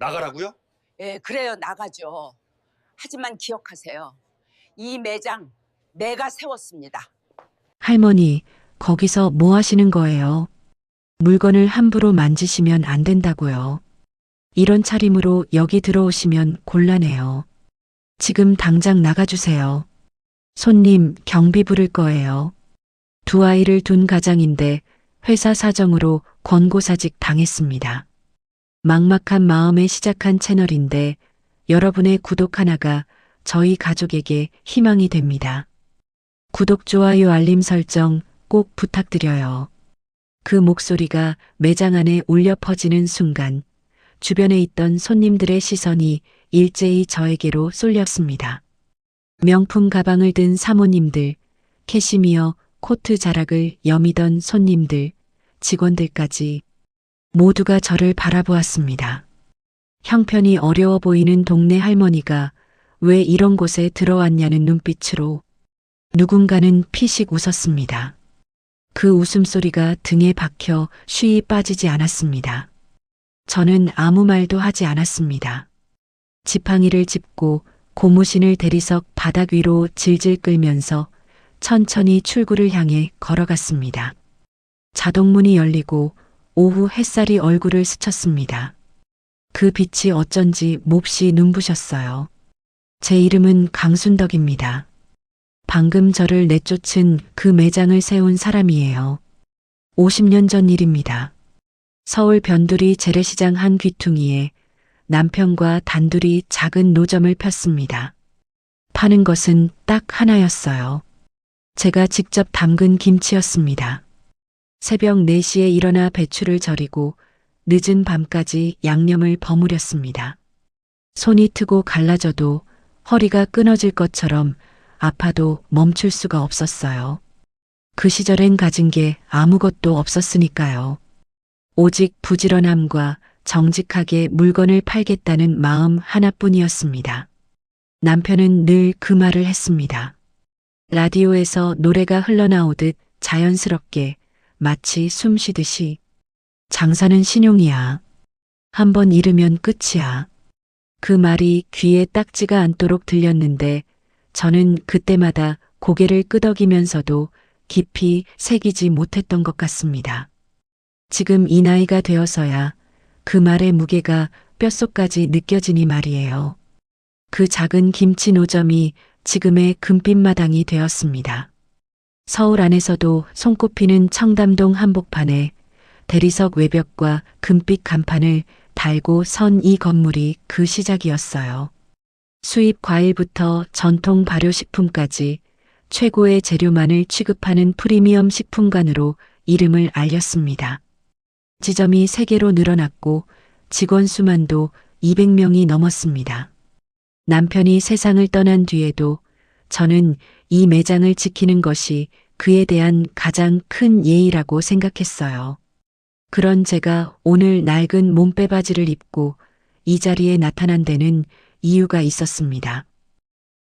나가라고요? 예, 그래요. 나가죠. 하지만 기억하세요. 이 매장 내가 세웠습니다. 할머니, 거기서 뭐 하시는 거예요? 물건을 함부로 만지시면 안 된다고요. 이런 차림으로 여기 들어오시면 곤란해요. 지금 당장 나가주세요. 손님, 경비 부를 거예요. 두 아이를 둔 가장인데 회사 사정으로 권고사직 당했습니다. 막막한 마음에 시작한 채널인데 여러분의 구독 하나가 저희 가족에게 희망이 됩니다. 구독, 좋아요, 알림 설정 꼭 부탁드려요. 그 목소리가 매장 안에 울려 퍼지는 순간 주변에 있던 손님들의 시선이 일제히 저에게로 쏠렸습니다. 명품 가방을 든 사모님들, 캐시미어, 코트 자락을 여미던 손님들, 직원들까지 모두가 저를 바라보았습니다. 형편이 어려워 보이는 동네 할머니가 왜 이런 곳에 들어왔냐는 눈빛으로 누군가는 피식 웃었습니다. 그 웃음소리가 등에 박혀 쉬이 빠지지 않았습니다. 저는 아무 말도 하지 않았습니다. 지팡이를 짚고 고무신을 대리석 바닥 위로 질질 끌면서 천천히 출구를 향해 걸어갔습니다. 자동문이 열리고 오후 햇살이 얼굴을 스쳤습니다. 그 빛이 어쩐지 몹시 눈부셨어요. 제 이름은 강순덕입니다. 방금 저를 내쫓은 그 매장을 세운 사람이에요. 50년 전 일입니다. 서울 변두리 재래시장 한 귀퉁이에 남편과 단둘이 작은 노점을 폈습니다. 파는 것은 딱 하나였어요. 제가 직접 담근 김치였습니다. 새벽 4시에 일어나 배추를 절이고 늦은 밤까지 양념을 버무렸습니다. 손이 트고 갈라져도 허리가 끊어질 것처럼 아파도 멈출 수가 없었어요. 그 시절엔 가진 게 아무것도 없었으니까요. 오직 부지런함과 정직하게 물건을 팔겠다는 마음 하나뿐이었습니다. 남편은 늘 그 말을 했습니다. 라디오에서 노래가 흘러나오듯 자연스럽게 마치 숨 쉬듯이 장사는 신용이야. 한번 잃으면 끝이야. 그 말이 귀에 딱지가 않도록 들렸는데 저는 그때마다 고개를 끄덕이면서도 깊이 새기지 못했던 것 같습니다. 지금 이 나이가 되어서야 그 말의 무게가 뼛속까지 느껴지니 말이에요. 그 작은 김치 노점이 지금의 금빛 마당이 되었습니다. 서울 안에서도 손꼽히는 청담동 한복판에 대리석 외벽과 금빛 간판을 달고 선 이 건물이 그 시작이었어요. 수입 과일부터 전통 발효식품까지 최고의 재료만을 취급하는 프리미엄 식품관으로 이름을 알렸습니다. 지점이 3개로 늘어났고 직원 수만도 200명이 넘었습니다. 남편이 세상을 떠난 뒤에도 저는 이 매장을 지키는 것이 그에 대한 가장 큰 예의라고 생각했어요. 그런 제가 오늘 낡은 몸빼바지를 입고 이 자리에 나타난 데는 이유가 있었습니다.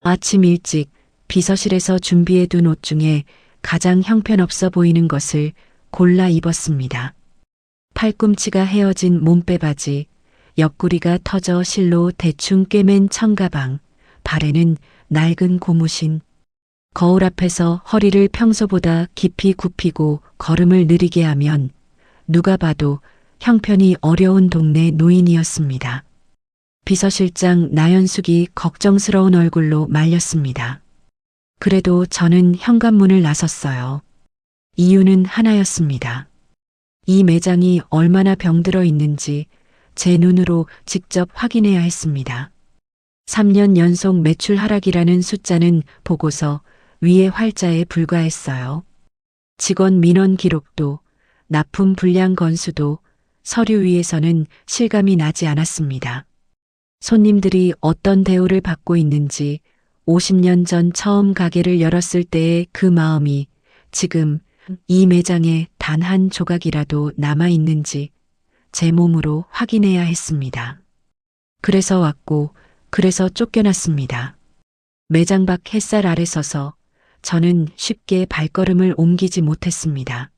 아침 일찍 비서실에서 준비해 둔 옷 중에 가장 형편없어 보이는 것을 골라 입었습니다. 팔꿈치가 헤어진 몸빼바지, 옆구리가 터져 실로 대충 꿰맨 청가방, 발에는 낡은 고무신. 거울 앞에서 허리를 평소보다 깊이 굽히고 걸음을 느리게 하면 누가 봐도 형편이 어려운 동네 노인이었습니다. 비서실장 나연숙이 걱정스러운 얼굴로 말렸습니다. 그래도 저는 현관문을 나섰어요. 이유는 하나였습니다. 이 매장이 얼마나 병들어 있는지 제 눈으로 직접 확인해야 했습니다. 3년 연속 매출 하락이라는 숫자는 보고서 위의 활자에 불과했어요. 직원 민원 기록도 납품 불량 건수도 서류 위에서는 실감이 나지 않았습니다. 손님들이 어떤 대우를 받고 있는지 50년 전 처음 가게를 열었을 때의 그 마음이 지금 이 매장에 단 한 조각이라도 남아 있는지 제 몸으로 확인해야 했습니다. 그래서 왔고 그래서 쫓겨났습니다. 매장 밖 햇살 아래 서서 저는 쉽게 발걸음을 옮기지 못했습니다.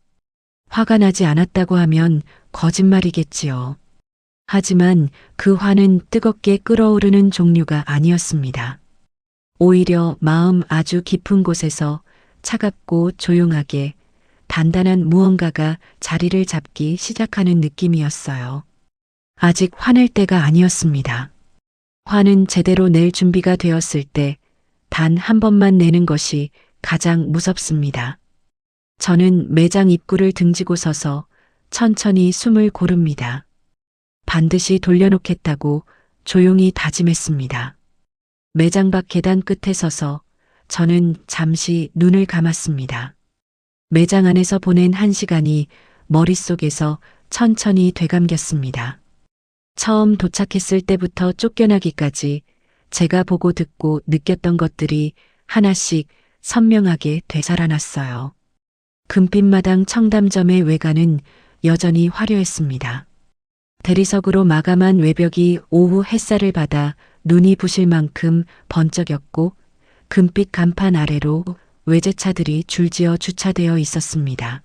화가 나지 않았다고 하면 거짓말이겠지요. 하지만 그 화는 뜨겁게 끓어오르는 종류가 아니었습니다. 오히려 마음 아주 깊은 곳에서 차갑고 조용하게 단단한 무언가가 자리를 잡기 시작하는 느낌이었어요. 아직 화낼 때가 아니었습니다. 화는 제대로 낼 준비가 되었을 때 단 한 번만 내는 것이 가장 무섭습니다. 저는 매장 입구를 등지고 서서 천천히 숨을 고릅니다. 반드시 돌려놓겠다고 조용히 다짐했습니다. 매장 밖 계단 끝에 서서 저는 잠시 눈을 감았습니다. 매장 안에서 보낸 1시간이 머릿속에서 천천히 되감겼습니다. 처음 도착했을 때부터 쫓겨나기까지 제가 보고 듣고 느꼈던 것들이 하나씩 선명하게 되살아났어요. 금빛마당 청담점의 외관은 여전히 화려했습니다. 대리석으로 마감한 외벽이 오후 햇살을 받아 눈이 부실 만큼 번쩍였고 금빛 간판 아래로 외제차들이 줄지어 주차되어 있었습니다.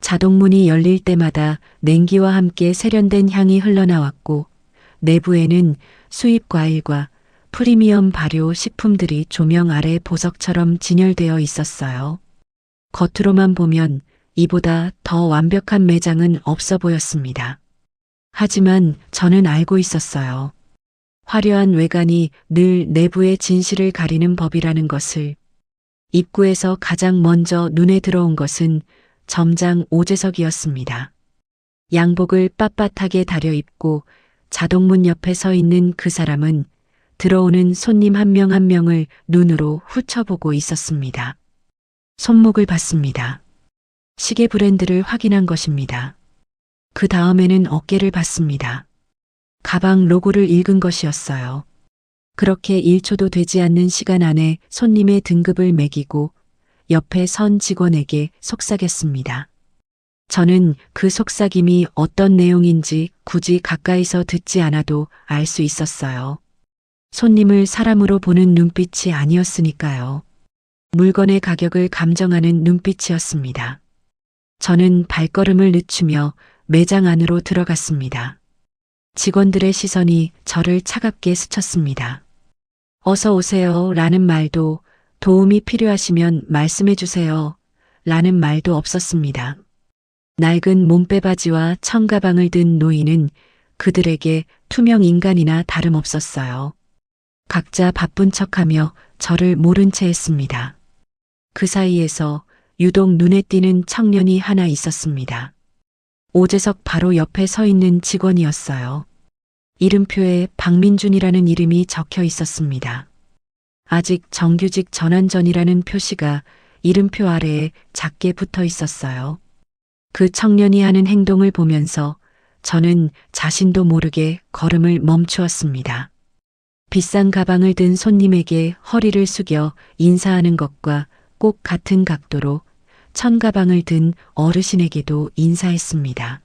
자동문이 열릴 때마다 냉기와 함께 세련된 향이 흘러나왔고 내부에는 수입 과일과 프리미엄 발효 식품들이 조명 아래 보석처럼 진열되어 있었어요. 겉으로만 보면 이보다 더 완벽한 매장은 없어 보였습니다. 하지만 저는 알고 있었어요. 화려한 외관이 늘 내부의 진실을 가리는 법이라는 것을. 입구에서 가장 먼저 눈에 들어온 것은 점장 오재석이었습니다. 양복을 빳빳하게 다려입고 자동문 옆에 서 있는 그 사람은 들어오는 손님 한 명 한 명을 눈으로 훑어보고 있었습니다. 손목을 봤습니다. 시계 브랜드를 확인한 것입니다. 그 다음에는 어깨를 봤습니다. 가방 로고를 읽은 것이었어요. 그렇게 1초도 되지 않는 시간 안에 손님의 등급을 매기고 옆에 선 직원에게 속삭였습니다. 저는 그 속삭임이 어떤 내용인지 굳이 가까이서 듣지 않아도 알 수 있었어요. 손님을 사람으로 보는 눈빛이 아니었으니까요. 물건의 가격을 감정하는 눈빛이었습니다. 저는 발걸음을 늦추며 매장 안으로 들어갔습니다. 직원들의 시선이 저를 차갑게 스쳤습니다. 어서 오세요 라는 말도 도움이 필요하시면 말씀해 주세요 라는 말도 없었습니다. 낡은 몸빼바지와 청가방을 든 노인은 그들에게 투명 인간이나 다름없었어요. 각자 바쁜 척하며 저를 모른 채 했습니다. 그 사이에서 유독 눈에 띄는 청년이 하나 있었습니다. 오재석 바로 옆에 서 있는 직원이었어요. 이름표에 박민준이라는 이름이 적혀 있었습니다. 아직 정규직 전환 전이라는 표시가 이름표 아래에 작게 붙어 있었어요. 그 청년이 하는 행동을 보면서 저는 자신도 모르게 걸음을 멈추었습니다. 비싼 가방을 든 손님에게 허리를 숙여 인사하는 것과 꼭 같은 각도로 천가방을 든 어르신에게도 인사했습니다.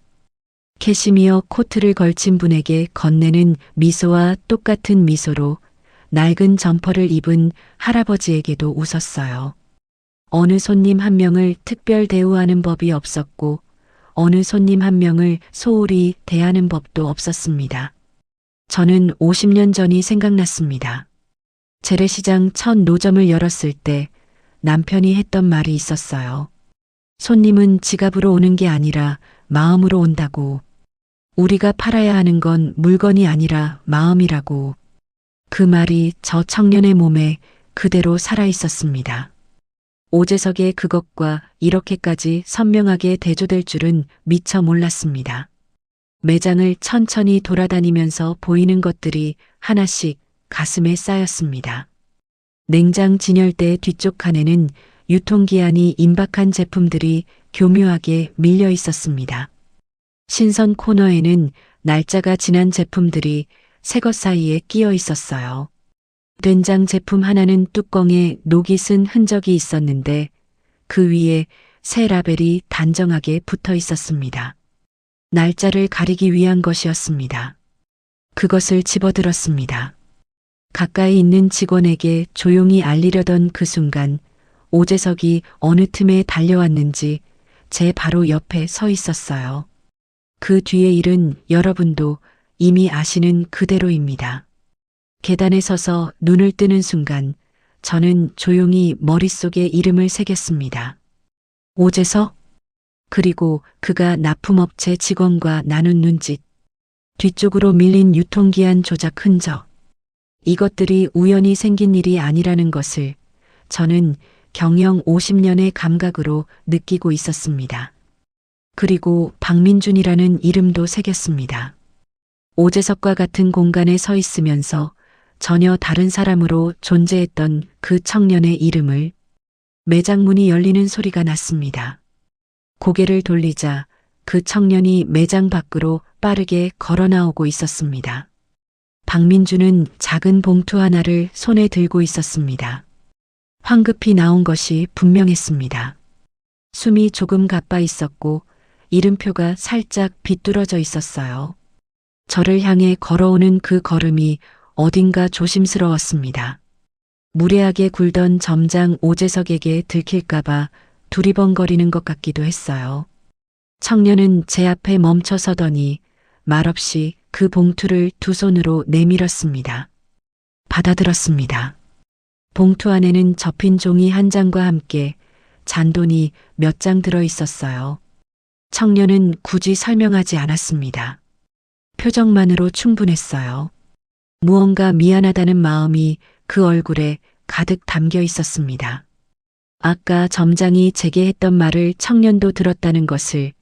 캐시미어 코트를 걸친 분에게 건네는 미소와 똑같은 미소로 낡은 점퍼를 입은 할아버지에게도 웃었어요. 어느 손님 한 명을 특별 대우하는 법이 없었고 어느 손님 한 명을 소홀히 대하는 법도 없었습니다. 저는 50년 전이 생각났습니다. 재래시장 첫 노점을 열었을 때 남편이 했던 말이 있었어요. 손님은 지갑으로 오는 게 아니라 마음으로 온다고. 우리가 팔아야 하는 건 물건이 아니라 마음이라고. 그 말이 저 청년의 몸에 그대로 살아 있었습니다. 오재석의 그것과 이렇게까지 선명하게 대조될 줄은 미처 몰랐습니다. 매장을 천천히 돌아다니면서 보이는 것들이 하나씩 가슴에 쌓였습니다. 냉장 진열대 뒤쪽 칸에는 유통기한이 임박한 제품들이 교묘하게 밀려 있었습니다. 신선 코너에는 날짜가 지난 제품들이 새것 사이에 끼어 있었어요. 된장 제품 하나는 뚜껑에 녹이 쓴 흔적이 있었는데 그 위에 새 라벨이 단정하게 붙어 있었습니다. 날짜를 가리기 위한 것이었습니다. 그것을 집어들었습니다. 가까이 있는 직원에게 조용히 알리려던 그 순간 오재석이 어느 틈에 달려왔는지 제 바로 옆에 서 있었어요. 그 뒤의 일은 여러분도 이미 아시는 그대로입니다. 계단에 서서 눈을 뜨는 순간 저는 조용히 머릿속에 이름을 새겼습니다. 오재석? 그리고 그가 납품업체 직원과 나눈 눈짓, 뒤쪽으로 밀린 유통기한 조작 흔적. 이것들이 우연히 생긴 일이 아니라는 것을 저는 경영 50년의 감각으로 느끼고 있었습니다. 그리고 박민준이라는 이름도 새겼습니다. 오재석과 같은 공간에 서 있으면서 전혀 다른 사람으로 존재했던 그 청년의 이름을 매장 문이 열리는 소리가 났습니다. 고개를 돌리자 그 청년이 매장 밖으로 빠르게 걸어 나오고 있었습니다. 박민주는 작은 봉투 하나를 손에 들고 있었습니다. 황급히 나온 것이 분명했습니다. 숨이 조금 가빠 있었고 이름표가 살짝 비뚤어져 있었어요. 저를 향해 걸어오는 그 걸음이 어딘가 조심스러웠습니다. 무례하게 굴던 점장 오재석에게 들킬까봐 두리번거리는 것 같기도 했어요. 청년은 제 앞에 멈춰 서더니 말없이 그 봉투를 두 손으로 내밀었습니다. 받아들었습니다. 봉투 안에는 접힌 종이 한 장과 함께 잔돈이 몇 장 들어 있었어요. 청년은 굳이 설명하지 않았습니다. 표정만으로 충분했어요. 무언가 미안하다는 마음이 그 얼굴에 가득 담겨 있었습니다. 아까 점장이 제게 했던 말을 청년도 들었다는 것을,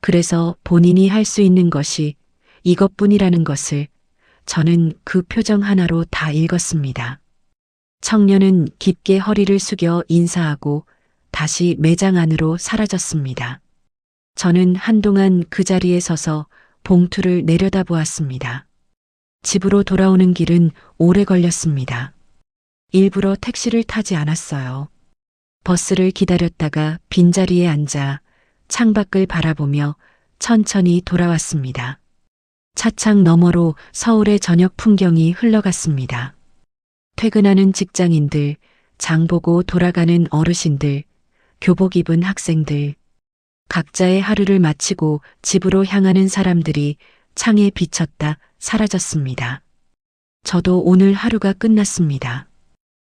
그래서 본인이 할 수 있는 것이 이것뿐이라는 것을 저는 그 표정 하나로 다 읽었습니다. 청년은 깊게 허리를 숙여 인사하고 다시 매장 안으로 사라졌습니다. 저는 한동안 그 자리에 서서 봉투를 내려다보았습니다. 집으로 돌아오는 길은 오래 걸렸습니다. 일부러 택시를 타지 않았어요. 버스를 기다렸다가 빈자리에 앉아 창밖을 바라보며 천천히 돌아왔습니다. 차창 너머로 서울의 저녁 풍경이 흘러갔습니다. 퇴근하는 직장인들, 장 보고 돌아가는 어르신들, 교복 입은 학생들, 각자의 하루를 마치고 집으로 향하는 사람들이 창에 비쳤다 사라졌습니다. 저도 오늘 하루가 끝났습니다.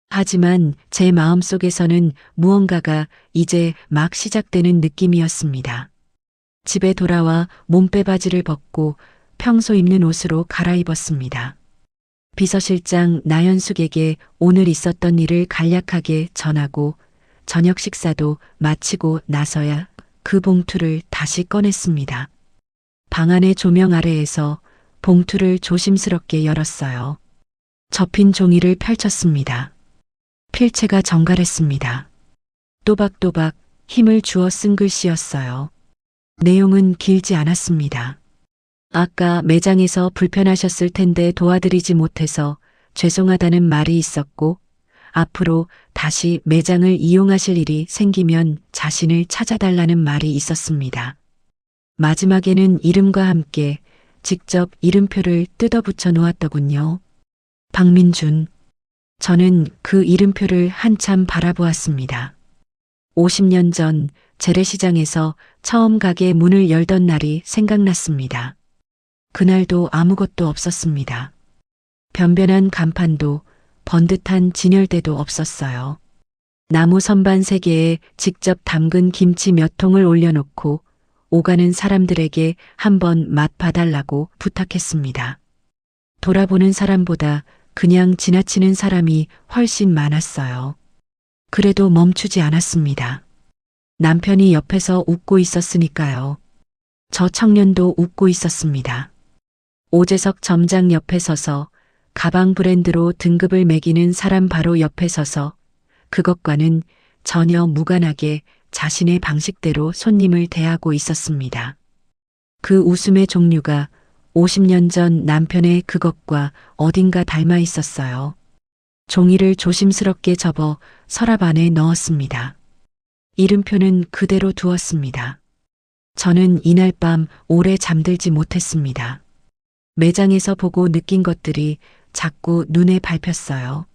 하지만 제 마음속에서는 무언가가 이제 막 시작되는 느낌이었습니다. 집에 돌아와 몸빼바지를 벗고 평소 입는 옷으로 갈아입었습니다. 비서실장 나연숙에게 오늘 있었던 일을 간략하게 전하고 저녁 식사도 마치고 나서야 그 봉투를 다시 꺼냈습니다. 방 안의 조명 아래에서 봉투를 조심스럽게 열었어요. 접힌 종이를 펼쳤습니다. 필체가 정갈했습니다. 또박또박 힘을 주어 쓴 글씨였어요. 내용은 길지 않았습니다. 아까 매장에서 불편하셨을 텐데 도와드리지 못해서 죄송하다는 말이 있었고, 앞으로 다시 매장을 이용하실 일이 생기면 자신을 찾아달라는 말이 있었습니다. 마지막에는 이름과 함께 직접 이름표를 뜯어 붙여 놓았더군요. 박민준. 저는 그 이름표를 한참 바라보았습니다. 50년 전 재래시장에서 처음 가게 문을 열던 날이 생각났습니다. 그날도 아무것도 없었습니다. 변변한 간판도 번듯한 진열대도 없었어요. 나무 선반 3개에 직접 담근 김치 몇 통을 올려놓고 오가는 사람들에게 한번 맛 봐달라고 부탁했습니다. 돌아보는 사람보다 그냥 지나치는 사람이 훨씬 많았어요. 그래도 멈추지 않았습니다. 남편이 옆에서 웃고 있었으니까요. 저 청년도 웃고 있었습니다. 오재석 점장 옆에 서서 가방 브랜드로 등급을 매기는 사람 바로 옆에 서서 그것과는 전혀 무관하게 자신의 방식대로 손님을 대하고 있었습니다. 그 웃음의 종류가 50년 전 남편의 그것과 어딘가 닮아 있었어요. 종이를 조심스럽게 접어 서랍 안에 넣었습니다. 이름표는 그대로 두었습니다. 저는 이날 밤 오래 잠들지 못했습니다. 매장에서 보고 느낀 것들이 자꾸 눈에 밟혔어요.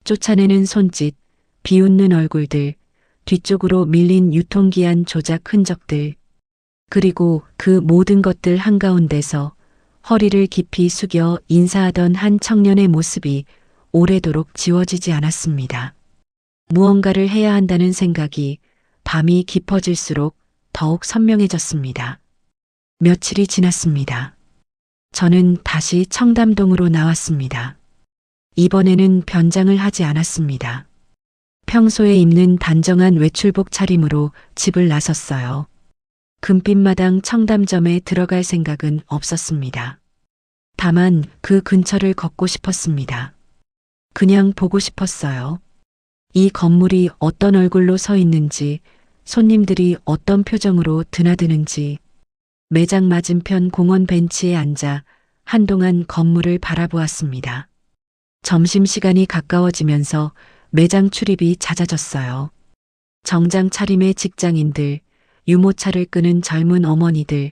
쫓아내는 손짓, 비웃는 얼굴들, 뒤쪽으로 밀린 유통기한 조작 흔적들, 그리고 그 모든 것들 한가운데서 허리를 깊이 숙여 인사하던 한 청년의 모습이 오래도록 지워지지 않았습니다. 무언가를 해야 한다는 생각이 밤이 깊어질수록 더욱 선명해졌습니다. 며칠이 지났습니다. 저는 다시 청담동으로 나왔습니다. 이번에는 변장을 하지 않았습니다. 평소에 입는 단정한 외출복 차림으로 집을 나섰어요. 금빛마당 청담점에 들어갈 생각은 없었습니다. 다만 그 근처를 걷고 싶었습니다. 그냥 보고 싶었어요. 이 건물이 어떤 얼굴로 서 있는지, 손님들이 어떤 표정으로 드나드는지, 매장 맞은편 공원 벤치에 앉아 한동안 건물을 바라보았습니다. 점심시간이 가까워지면서 매장 출입이 잦아졌어요. 정장 차림의 직장인들, 유모차를 끄는 젊은 어머니들,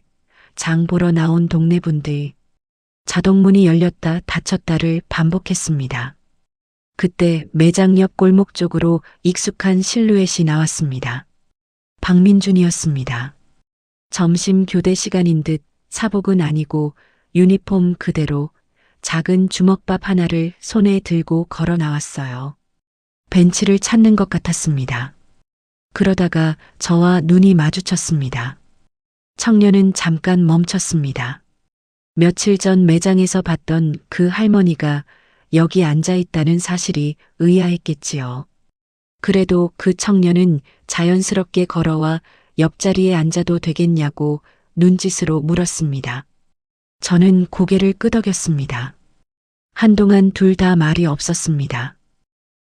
장 보러 나온 동네분들, 자동문이 열렸다 닫혔다를 반복했습니다. 그때 매장 옆 골목 쪽으로 익숙한 실루엣이 나왔습니다. 박민준이었습니다. 점심 교대 시간인 듯 사복은 아니고 유니폼 그대로 작은 주먹밥 하나를 손에 들고 걸어 나왔어요. 벤치를 찾는 것 같았습니다. 그러다가 저와 눈이 마주쳤습니다. 청년은 잠깐 멈췄습니다. 며칠 전 매장에서 봤던 그 할머니가 여기 앉아 있다는 사실이 의아했겠지요. 그래도 그 청년은 자연스럽게 걸어와 옆자리에 앉아도 되겠냐고 눈짓으로 물었습니다. 저는 고개를 끄덕였습니다. 한동안 둘 다 말이 없었습니다.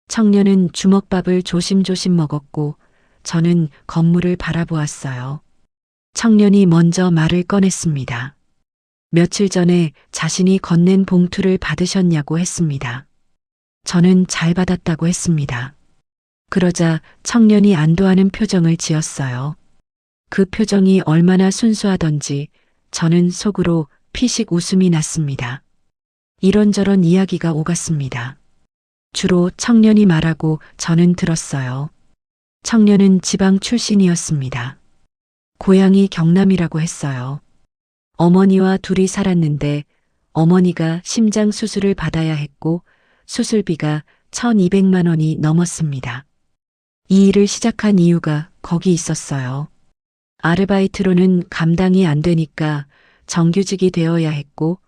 청년은 주먹밥을 조심조심 먹었고 저는 건물을 바라보았어요. 청년이 먼저 말을 꺼냈습니다. 며칠 전에 자신이 건넨 봉투를 받으셨냐고 했습니다. 저는 잘 받았다고 했습니다. 그러자 청년이 안도하는 표정을 지었어요. 그 표정이 얼마나 순수하던지 저는 속으로 피식 웃음이 났습니다. 이런저런 이야기가 오갔습니다. 주로 청년이 말하고 저는 들었어요. 청년은 지방 출신이었습니다. 고향이 경남이라고 했어요. 어머니와 둘이 살았는데 어머니가 심장 수술을 받아야 했고 수술비가 1,200만 원이 넘었습니다. 이 일을 시작한 이유가 거기 있었어요. 아르바이트로는 감당이 안 되니까 정규직이 되어야 했고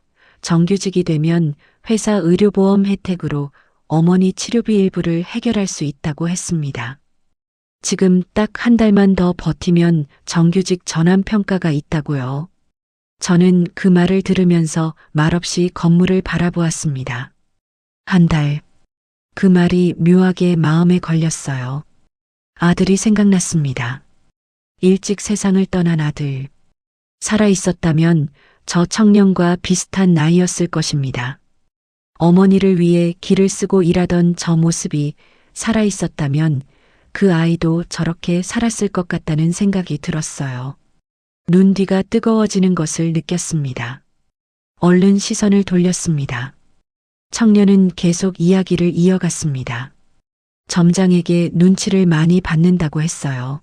정규직이 되면 회사 의료보험 혜택으로 어머니 치료비 일부를 해결할 수 있다고 했습니다. 지금 딱 한 달만 더 버티면 정규직 전환 평가가 있다고요. 저는 그 말을 들으면서 말없이 건물을 바라보았습니다. 한 달. 그 말이 묘하게 마음에 걸렸어요. 아들이 생각났습니다. 일찍 세상을 떠난 아들. 살아 있었다면 저 청년과 비슷한 나이였을 것입니다. 어머니를 위해 길을 쓰고 일하던 저 모습이 살아 있었다면 그 아이도 저렇게 살았을 것 같다는 생각이 들었어요. 눈 뒤가 뜨거워지는 것을 느꼈습니다. 얼른 시선을 돌렸습니다. 청년은 계속 이야기를 이어갔습니다. 점장에게 눈치를 많이 받는다고 했어요.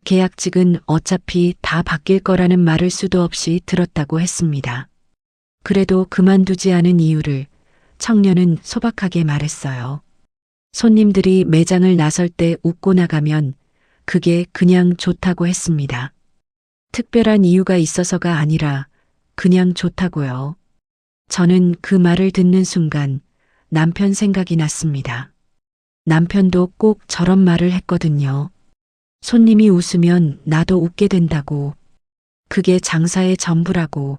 계약직은 어차피 다 바뀔 거라는 말을 수도 없이 들었다고 했습니다. 그래도 그만두지 않은 이유를 청년은 소박하게 말했어요. 손님들이 매장을 나설 때 웃고 나가면 그게 그냥 좋다고 했습니다. 특별한 이유가 있어서가 아니라 그냥 좋다고요. 저는 그 말을 듣는 순간 남편 생각이 났습니다. 남편도 꼭 저런 말을 했거든요. 손님이 웃으면 나도 웃게 된다고. 그게 장사의 전부라고.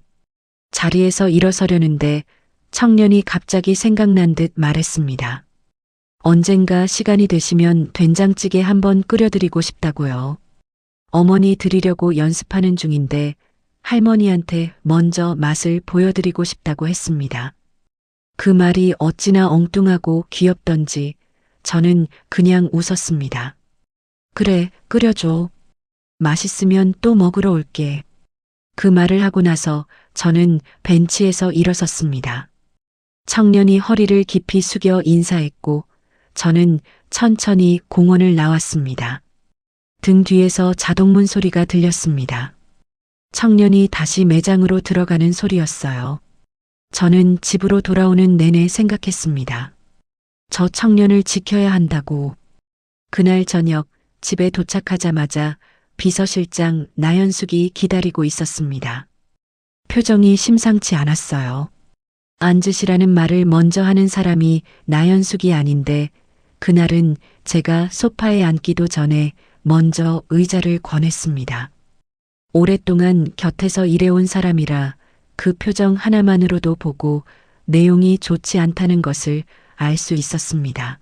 자리에서 일어서려는데 청년이 갑자기 생각난 듯 말했습니다. 언젠가 시간이 되시면 된장찌개 한번 끓여드리고 싶다고요. 어머니 드리려고 연습하는 중인데 할머니한테 먼저 맛을 보여드리고 싶다고 했습니다. 그 말이 어찌나 엉뚱하고 귀엽던지 저는 그냥 웃었습니다. 그래, 끓여줘. 맛있으면 또 먹으러 올게. 그 말을 하고 나서 저는 벤치에서 일어섰습니다. 청년이 허리를 깊이 숙여 인사했고 저는 천천히 공원을 나왔습니다. 등 뒤에서 자동문 소리가 들렸습니다. 청년이 다시 매장으로 들어가는 소리였어요. 저는 집으로 돌아오는 내내 생각했습니다. 저 청년을 지켜야 한다고. 그날 저녁 집에 도착하자마자 비서실장 나연숙이 기다리고 있었습니다. 표정이 심상치 않았어요. 앉으시라는 말을 먼저 하는 사람이 나연숙이 아닌데 그날은 제가 소파에 앉기도 전에 먼저 의자를 권했습니다. 오랫동안 곁에서 일해온 사람이라 그 표정 하나만으로도 보고 내용이 좋지 않다는 것을 알 수 있었습니다.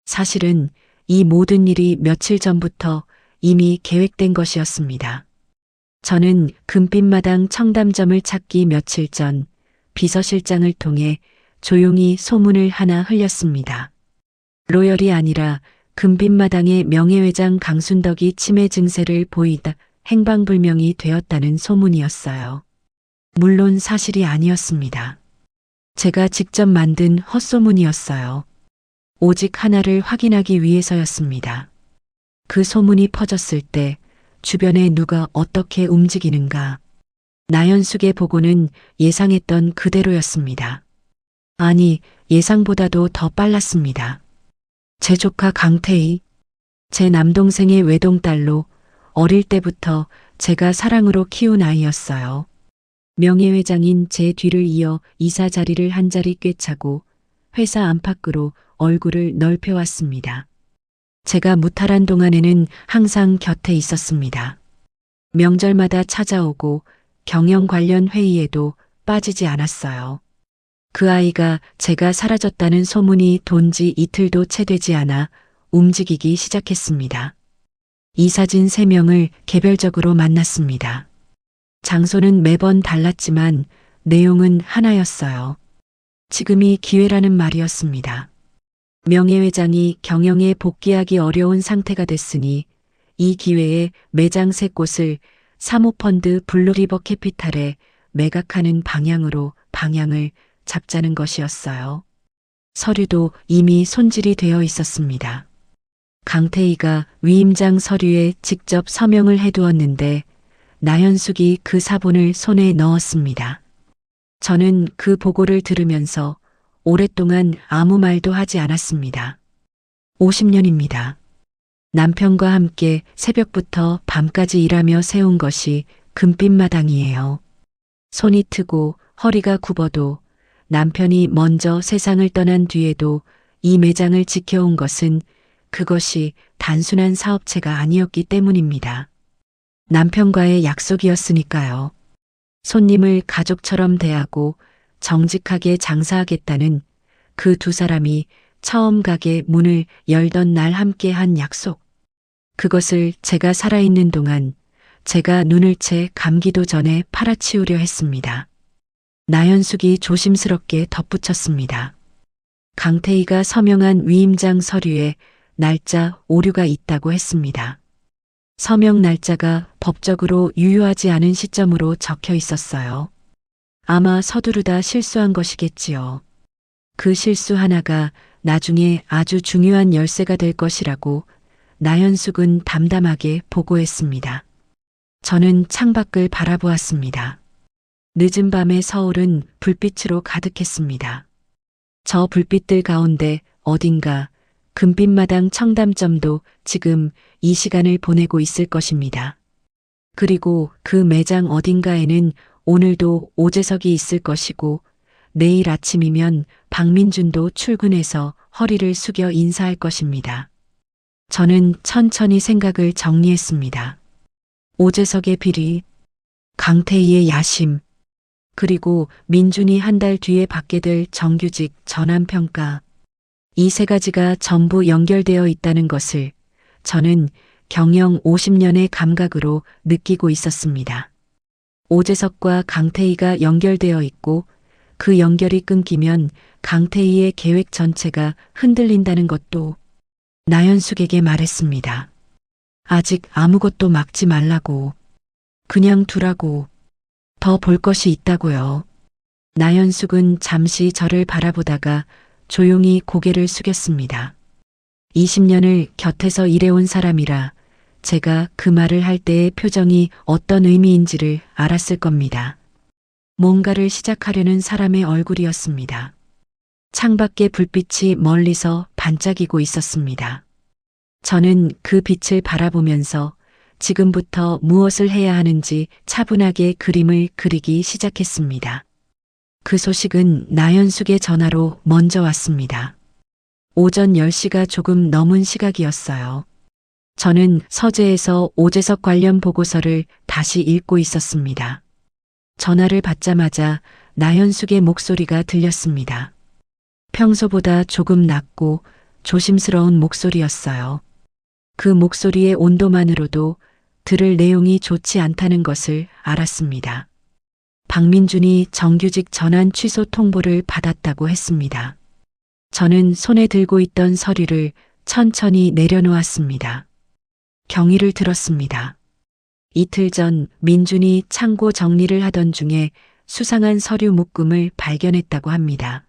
사실은 이 모든 일이 며칠 전부터 이미 계획된 것이었습니다. 저는 금빛마당 청담점을 찾기 며칠 전 비서실장을 통해 조용히 소문을 하나 흘렸습니다. 로열이 아니라 금빛마당의 명예회장 강순덕이 치매 증세를 보이다 행방불명이 되었다는 소문이었어요. 물론 사실이 아니었습니다. 제가 직접 만든 헛소문이었어요. 오직 하나를 확인하기 위해서였습니다. 그 소문이 퍼졌을 때 주변에 누가 어떻게 움직이는가. 나연숙의 보고는 예상했던 그대로였습니다. 아니, 예상보다도 더 빨랐습니다. 제 조카 강태희, 제 남동생의 외동딸로 어릴 때부터 제가 사랑으로 키운 아이였어요. 명예회장인 제 뒤를 이어 이사 자리를 한 자리 꿰차고 회사 안팎으로 얼굴을 넓혀왔습니다. 제가 무탈한 동안에는 항상 곁에 있었습니다. 명절마다 찾아오고 경영 관련 회의에도 빠지지 않았어요. 그 아이가 제가 사라졌다는 소문이 돈지 이틀도 채 되지 않아 움직이기 시작했습니다. 이사진 3명을 개별적으로 만났습니다. 장소는 매번 달랐지만 내용은 하나였어요. 지금이 기회라는 말이었습니다. 명예회장이 경영에 복귀하기 어려운 상태가 됐으니 이 기회에 매장 3곳을 사모펀드 블루리버 캐피탈에 매각하는 방향을 잡자는 것이었어요. 서류도 이미 손질이 되어 있었습니다. 강태희가 위임장 서류에 직접 서명을 해두었는데 나연숙이 그 사본을 손에 넣었습니다. 저는 그 보고를 들으면서 오랫동안 아무 말도 하지 않았습니다. 50년입니다. 남편과 함께 새벽부터 밤까지 일하며 세운 것이 금빛마당이에요. 손이 트고 허리가 굽어도 남편이 먼저 세상을 떠난 뒤에도 이 매장을 지켜온 것은 그것이 단순한 사업체가 아니었기 때문입니다. 남편과의 약속이었으니까요. 손님을 가족처럼 대하고 정직하게 장사하겠다는 그 2사람이 처음 가게 문을 열던 날 함께 한 약속. 그것을 제가 살아있는 동안 제가 눈을 채 감기도 전에 팔아치우려 했습니다. 나연숙이 조심스럽게 덧붙였습니다. 강태희가 서명한 위임장 서류에 날짜 오류가 있다고 했습니다. 서명 날짜가 법적으로 유효하지 않은 시점으로 적혀 있었어요. 아마 서두르다 실수한 것이겠지요. 그 실수 하나가 나중에 아주 중요한 열쇠가 될 것이라고 나연숙은 담담하게 보고했습니다. 저는 창밖을 바라보았습니다. 늦은 밤의 서울은 불빛으로 가득했습니다. 저 불빛들 가운데 어딘가 금빛마당 청담점도 지금 이 시간을 보내고 있을 것입니다. 그리고 그 매장 어딘가에는 오늘도 오재석이 있을 것이고 내일 아침이면 박민준도 출근해서 허리를 숙여 인사할 것입니다. 저는 천천히 생각을 정리했습니다. 오재석의 비리, 강태희의 야심, 그리고 민준이 한 달 뒤에 받게 될 정규직 전환평가. 이 3가지가 전부 연결되어 있다는 것을 저는 경영 50년의 감각으로 느끼고 있었습니다. 오재석과 강태희가 연결되어 있고 그 연결이 끊기면 강태희의 계획 전체가 흔들린다는 것도 나연숙에게 말했습니다. 아직 아무것도 막지 말라고. 그냥 두라고. 더 볼 것이 있다고요. 나연숙은 잠시 저를 바라보다가 조용히 고개를 숙였습니다. 20년을 곁에서 일해온 사람이라 제가 그 말을 할 때의 표정이 어떤 의미인지를 알았을 겁니다. 뭔가를 시작하려는 사람의 얼굴이었습니다. 창밖에 불빛이 멀리서 반짝이고 있었습니다. 저는 그 빛을 바라보면서 지금부터 무엇을 해야 하는지 차분하게 그림을 그리기 시작했습니다. 그 소식은 나연숙의 전화로 먼저 왔습니다. 오전 10시가 조금 넘은 시각이었어요. 저는 서재에서 오재석 관련 보고서를 다시 읽고 있었습니다. 전화를 받자마자 나연숙의 목소리가 들렸습니다. 평소보다 조금 낮고 조심스러운 목소리였어요. 그 목소리의 온도만으로도 들을 내용이 좋지 않다는 것을 알았습니다. 박민준이 정규직 전환 취소 통보를 받았다고 했습니다. 저는 손에 들고 있던 서류를 천천히 내려놓았습니다. 경위를 들었습니다. 이틀 전 민준이 창고 정리를 하던 중에 수상한 서류 묶음을 발견했다고 합니다.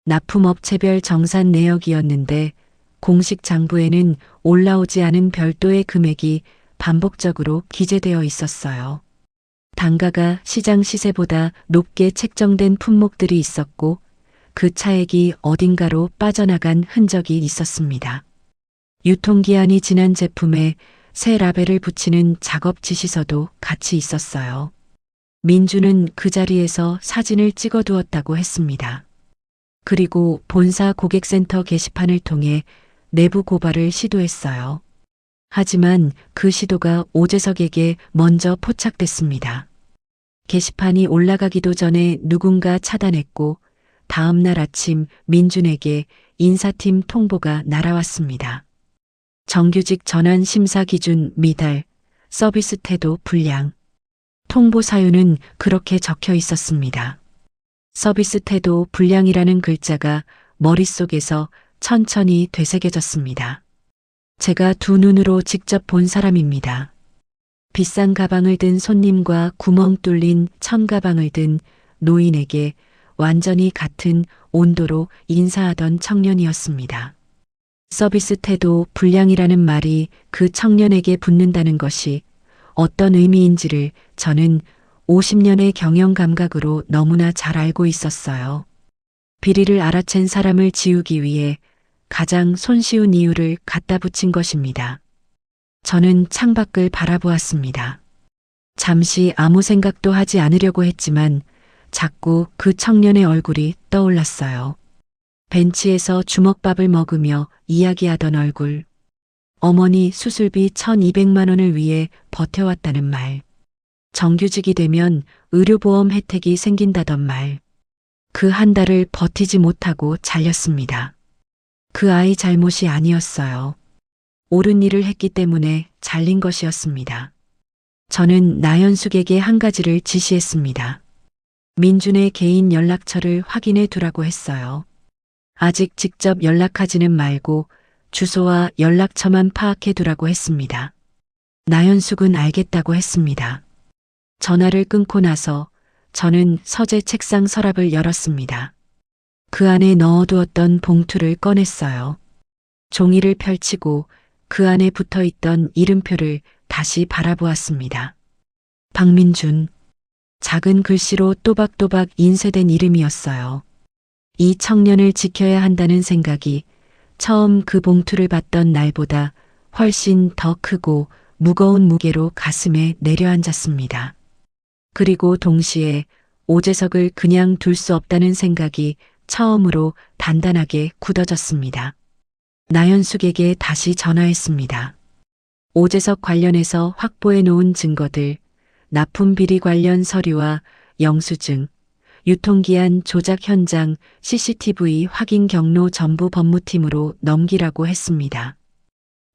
납품업체별 정산 내역이었는데 공식 장부에는 올라오지 않은 별도의 금액이 반복적으로 기재되어 있었어요. 단가가 시장 시세보다 높게 책정된 품목들이 있었고 그 차액이 어딘가로 빠져나간 흔적이 있었습니다. 유통기한이 지난 제품에 새 라벨을 붙이는 작업 지시서도 같이 있었어요. 민주는 그 자리에서 사진을 찍어두었다고 했습니다. 그리고 본사 고객센터 게시판을 통해 내부 고발을 시도했어요. 하지만 그 시도가 오재석에게 먼저 포착됐습니다. 게시판이 올라가기도 전에 누군가 차단했고 다음 날 아침 민준에게 인사팀 통보가 날아왔습니다. 정규직 전환 심사 기준 미달, 서비스 태도 불량. 통보 사유는 그렇게 적혀 있었습니다. 서비스 태도 불량이라는 글자가 머릿속에서 천천히 되새겨졌습니다. 제가 두 눈으로 직접 본 사람입니다. 비싼 가방을 든 손님과 구멍 뚫린 천가방을 든 노인에게 완전히 같은 온도로 인사하던 청년이었습니다. 서비스 태도 불량이라는 말이 그 청년에게 붙는다는 것이 어떤 의미인지를 저는 50년의 경영 감각으로 너무나 잘 알고 있었어요. 비리를 알아챈 사람을 지우기 위해 가장 손쉬운 이유를 갖다 붙인 것입니다. 저는 창밖을 바라보았습니다. 잠시 아무 생각도 하지 않으려고 했지만 자꾸 그 청년의 얼굴이 떠올랐어요. 벤치에서 주먹밥을 먹으며 이야기하던 얼굴. 어머니 수술비 1,200만 원을 위해 버텨왔다는 말. 정규직이 되면 의료보험 혜택이 생긴다던 말. 그 한 달을 버티지 못하고 잘렸습니다. 그 아이 잘못이 아니었어요. 옳은 일을 했기 때문에 잘린 것이었습니다. 저는 나연숙에게 한 가지를 지시했습니다. 민준의 개인 연락처를 확인해 두라고 했어요. 아직 직접 연락하지는 말고 주소와 연락처만 파악해 두라고 했습니다. 나연숙은 알겠다고 했습니다. 전화를 끊고 나서 저는 서재 책상 서랍을 열었습니다. 그 안에 넣어두었던 봉투를 꺼냈어요. 종이를 펼치고 그 안에 붙어있던 이름표를 다시 바라보았습니다. 박민준. 작은 글씨로 또박또박 인쇄된 이름이었어요. 이 청년을 지켜야 한다는 생각이 처음 그 봉투를 받던 날보다 훨씬 더 크고 무거운 무게로 가슴에 내려앉았습니다. 그리고 동시에 오재석을 그냥 둘 수 없다는 생각이 처음으로 단단하게 굳어졌습니다. 나연숙에게 다시 전화했습니다. 오재석 관련해서 확보해 놓은 증거들, 납품 비리 관련 서류와 영수증, 유통기한 조작 현장, CCTV 확인 경로 전부 법무팀으로 넘기라고 했습니다.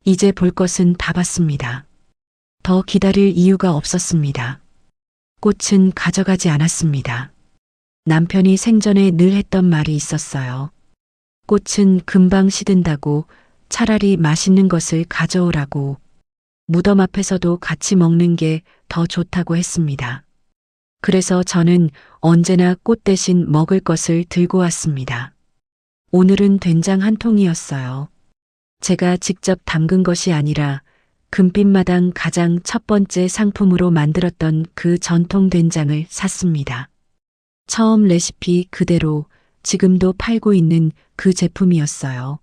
이제 볼 것은 다 봤습니다. 더 기다릴 이유가 없었습니다. 꽃은 가져가지 않았습니다. 남편이 생전에 늘 했던 말이 있었어요. 꽃은 금방 시든다고, 차라리 맛있는 것을 가져오라고. 무덤 앞에서도 같이 먹는 게 더 좋다고 했습니다. 그래서 저는 언제나 꽃 대신 먹을 것을 들고 왔습니다. 오늘은 된장 한 통이었어요. 제가 직접 담근 것이 아니라 금빛마당 가장 첫 번째 상품으로 만들었던 그 전통 된장을 샀습니다. 처음 레시피 그대로 지금도 팔고 있는 그 제품이었어요.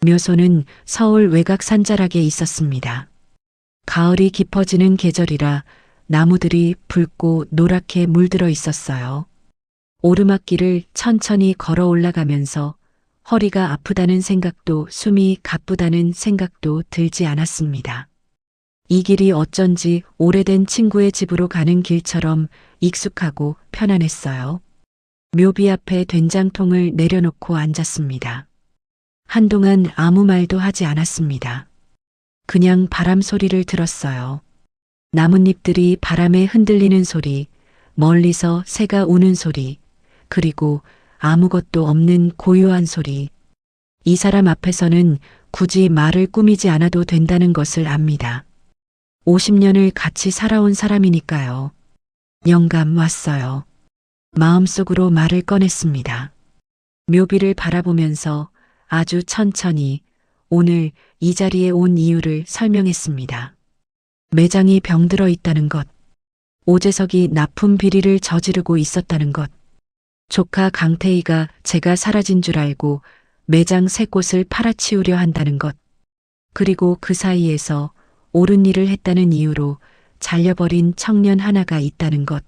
묘소는 서울 외곽 산자락에 있었습니다. 가을이 깊어지는 계절이라 나무들이 붉고 노랗게 물들어 있었어요. 오르막길을 천천히 걸어 올라가면서 허리가 아프다는 생각도 숨이 가쁘다는 생각도 들지 않았습니다. 이 길이 어쩐지 오래된 친구의 집으로 가는 길처럼 익숙하고 편안했어요. 묘비 앞에 된장통을 내려놓고 앉았습니다. 한동안 아무 말도 하지 않았습니다. 그냥 바람 소리를 들었어요. 나뭇잎들이 바람에 흔들리는 소리, 멀리서 새가 우는 소리, 그리고 아무것도 없는 고요한 소리. 이 사람 앞에서는 굳이 말을 꾸미지 않아도 된다는 것을 압니다. 50년을 같이 살아온 사람이니까요. 영감 왔어요. 마음속으로 말을 꺼냈습니다. 묘비를 바라보면서 아주 천천히 오늘 이 자리에 온 이유를 설명했습니다. 매장이 병들어 있다는 것, 오재석이 납품 비리를 저지르고 있었다는 것, 조카 강태희가 제가 사라진 줄 알고 매장 새 곳을 팔아치우려 한다는 것, 그리고 그 사이에서 옳은 일을 했다는 이유로 잘려버린 청년 하나가 있다는 것.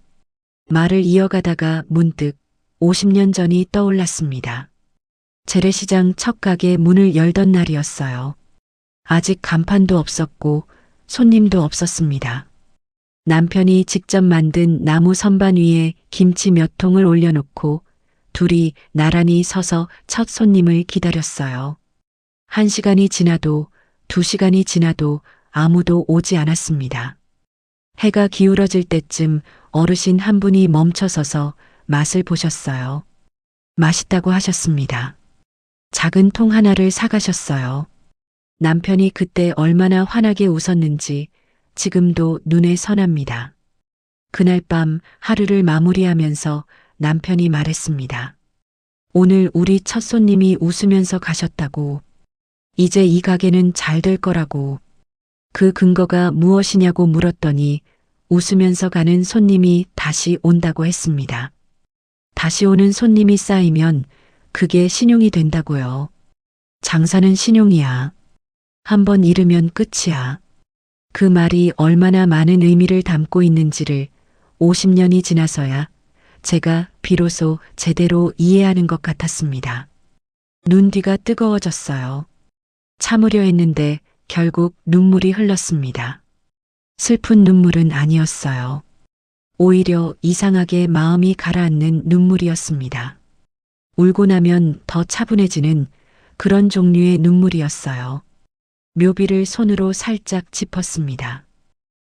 말을 이어가다가 문득 50년 전이 떠올랐습니다. 재래시장 첫 가게 문을 열던 날이었어요. 아직 간판도 없었고 손님도 없었습니다. 남편이 직접 만든 나무 선반 위에 김치 몇 통을 올려놓고 둘이 나란히 서서 첫 손님을 기다렸어요. 1시간이 지나도 2시간이 지나도 아무도 오지 않았습니다. 해가 기울어질 때쯤 어르신 한 분이 멈춰서서 맛을 보셨어요. 맛있다고 하셨습니다. 작은 통 하나를 사가셨어요. 남편이 그때 얼마나 환하게 웃었는지 지금도 눈에 선합니다. 그날 밤 하루를 마무리하면서 남편이 말했습니다. 오늘 우리 첫 손님이 웃으면서 가셨다고. 이제 이 가게는 잘 될 거라고. 그 근거가 무엇이냐고 물었더니 웃으면서 가는 손님이 다시 온다고 했습니다. 다시 오는 손님이 쌓이면 그게 신용이 된다고요. 장사는 신용이야. 한번 잃으면 끝이야. 그 말이 얼마나 많은 의미를 담고 있는지를 50년이 지나서야 제가 비로소 제대로 이해하는 것 같았습니다. 눈뒤가 뜨거워졌어요. 참으려 했는데 결국 눈물이 흘렀습니다. 슬픈 눈물은 아니었어요. 오히려 이상하게 마음이 가라앉는 눈물이었습니다. 울고 나면 더 차분해지는 그런 종류의 눈물이었어요. 묘비를 손으로 살짝 짚었습니다.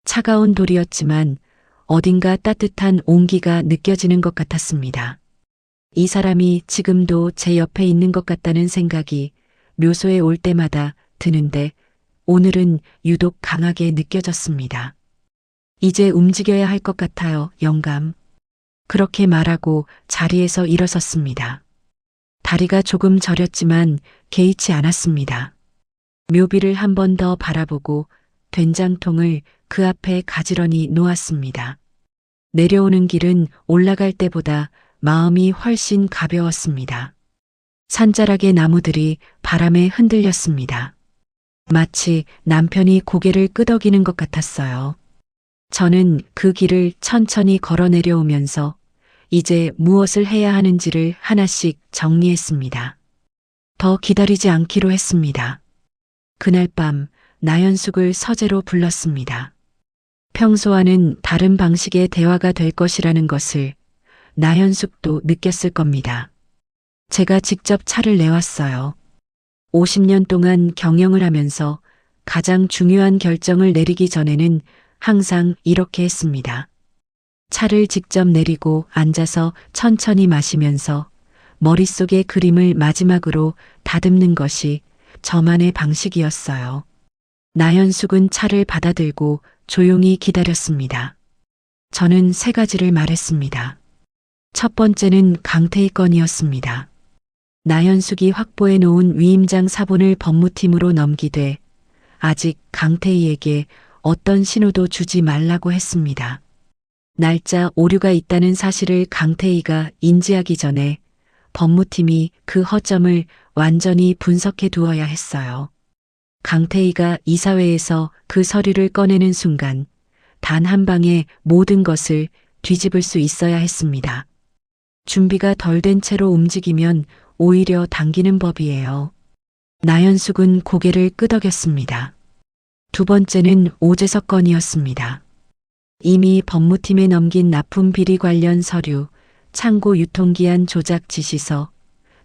차가운 돌이었지만 어딘가 따뜻한 온기가 느껴지는 것 같았습니다. 이 사람이 지금도 제 옆에 있는 것 같다는 생각이 묘소에 올 때마다 드는데 오늘은 유독 강하게 느껴졌습니다. 이제 움직여야 할 것 같아요, 영감. 그렇게 말하고 자리에서 일어섰습니다. 다리가 조금 저렸지만 개의치 않았습니다. 묘비를 한 번 더 바라보고 된장통을 그 앞에 가지런히 놓았습니다. 내려오는 길은 올라갈 때보다 마음이 훨씬 가벼웠습니다. 산자락의 나무들이 바람에 흔들렸습니다. 마치 남편이 고개를 끄덕이는 것 같았어요. 저는 그 길을 천천히 걸어 내려오면서 이제 무엇을 해야 하는지를 하나씩 정리했습니다. 더 기다리지 않기로 했습니다. 그날 밤 나연숙을 서재로 불렀습니다. 평소와는 다른 방식의 대화가 될 것이라는 것을 나연숙도 느꼈을 겁니다. 제가 직접 차를 내왔어요. 50년 동안 경영을 하면서 가장 중요한 결정을 내리기 전에는 항상 이렇게 했습니다. 차를 직접 내리고 앉아서 천천히 마시면서 머릿속의 그림을 마지막으로 다듬는 것이 저만의 방식이었어요. 나연숙은 차를 받아들고 조용히 기다렸습니다. 저는 3가지를 말했습니다. 첫 번째는 강태희 건이었습니다. 나연숙이 확보해 놓은 위임장 사본을 법무팀으로 넘기되 아직 강태희에게 어떤 신호도 주지 말라고 했습니다. 날짜 오류가 있다는 사실을 강태희가 인지하기 전에 법무팀이 그 허점을 완전히 분석해 두어야 했어요. 강태희가 이사회에서 그 서류를 꺼내는 순간 단 한 방에 모든 것을 뒤집을 수 있어야 했습니다. 준비가 덜 된 채로 움직이면 오히려 당기는 법이에요. 나연숙은 고개를 끄덕였습니다. 두 번째는 오재석 건이었습니다. 이미 법무팀에 넘긴 납품 비리 관련 서류, 창고 유통기한 조작 지시서,